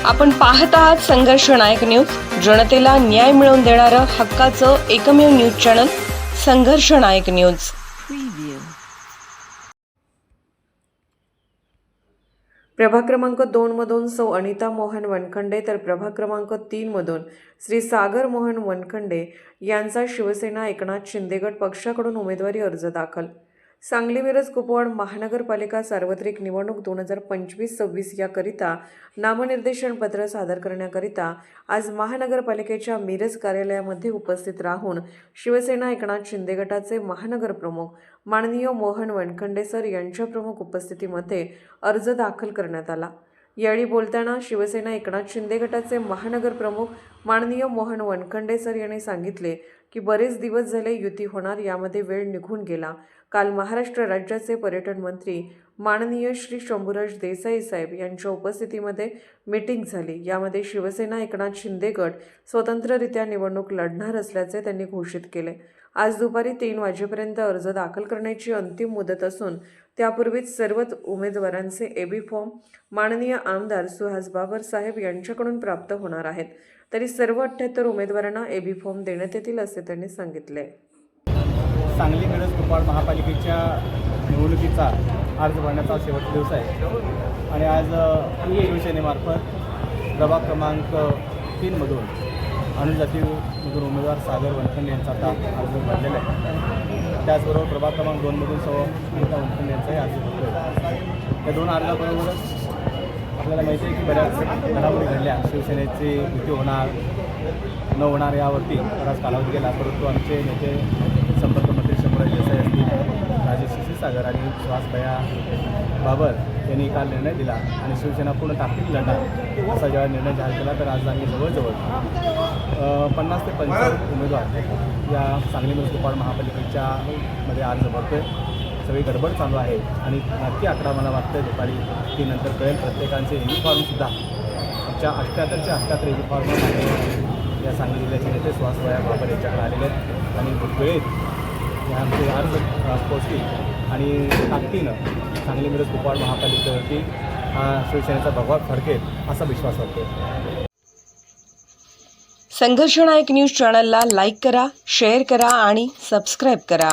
आपण पाहत आहात संघर्ष नायक न्यूज, जनतेला न्याय मिळवून देणारं हक्काचं एकमेव न्यूज चॅनल संघर्ष नायक न्यूज। प्रभाग क्रमांक 2 मधून सौ अनिता मोहन वनखंडे तर प्रभाग क्रमांक 3 मधून श्री सागर मोहन वनखंडे यांचा शिवसेना एकनाथ शिंदे गट पक्षाकडून उमेदवारी अर्ज दाखल। सांगली मिरज कुपवाड महानगरपालिका सार्वत्रिक निवडणूक 2025-26 याकरिता नामनिर्देशन पत्र सादर करण्याकरिता आज महानगरपालिकेच्या मिरज कार्यालयामध्ये उपस्थित राहून शिवसेना एकनाथ शिंदे गटाचे महानगर प्रमुख माननीय मोहन वनखंडे सर यांच्या प्रमुख उपस्थितीमध्ये अर्ज दाखल करण्यात आला। यावेळी बोलताना शिवसेना एकनाथ शिंदे गटाचे महानगर प्रमुख माननीय मोहन वनखंडे सर यांनी सांगितले की बरेच दिवस झाले युती होणार, यामध्ये वेळ निघून गेला। काल महाराष्ट्र राज्याचे पर्यटन मंत्री माननीय श्री शंभूराज देसाई साहेब यांच्या उपस्थितीमध्ये मीटिंग झाली। यामध्ये शिवसेना एकनाथ शिंदे गट स्वतंत्ररित्या निवडणूक लढणार असल्याचे त्यांनी घोषित केले। आज दुपारी 3 वाजेपर्यंत अर्ज दाखल करण्याची अंतिम मुदत असून त्यापूर्वीच सर्वच उमेदवारांचे एबी फॉर्म माननीय आमदार सुहास बाबर साहेब यांच्याकडून प्राप्त होणार आहेत। तरी सर्व 78 उमेदवारांना एबी फॉर्म देण्यात येतील असे त्यांनी सांगितले। सांगली मिरज कुपवाड महापालिकेच्या निवडणुकीचा अर्ज भरण्याचा शेवटचा दिवस आहे आणि आज शिवसेनेमार्फत प्रभाग क्रमांक 3 मधून अनुजातीमधून उमेदवार सागर वनखंडे यांचा आता अर्ज भरलेला आहे। त्याचबरोबर प्रभाग क्रमांक 2 मधून सौ अनिता वनखंडे यांचाही अर्ज भरलेला आहे। त्या दोन अर्जाबरोबरच आपल्याला माहिती आहे की बऱ्याच घडामोडी घडल्या, शिवसेनेची युती होणार न होणार यावरती बराच कालावधी गेला, परंतु आमचे नेते संपर्क मंत्री शंभूराज देसाई असतील, राजेश क्षीरसागर आणि सुहासभैया बाबर यांनी काल निर्णय दिला आणि शिवसेना पूर्ण ताकदीने लढणार असा जेव्हा निर्णय जाहीर केला तर आज आम्ही जवळजवळ 50 ते 55 उमेदवार या सांगली मिरज कुपवाड महापालिकेच्या मध्ये अर्ज भरतोय। सगळी गडबड चालू आहे आणि नक्की आकडा मला वाटतं दुपारी 3 नंतर कळेल। प्रत्येकांचे एबी फॉर्मसुद्धा आमच्या 78च्या 78 एबी फॉर्म या सांगली जिल्ह्याचे नेते सुहासभैया बाबर यांच्याकडे आलेले आहेत आणि वेळेत आमचे अर्ज पोचतील आणि ताकदीनं सांगली मिरज कुपवाड महापालिकेवरती हा शिवसेनेचा भगवा फडकेल असा विश्वास वाटतो। संघर्ष नायक न्यूज चॅनलला लाईक करा, शेअर करा आणि सबस्क्राईब करा।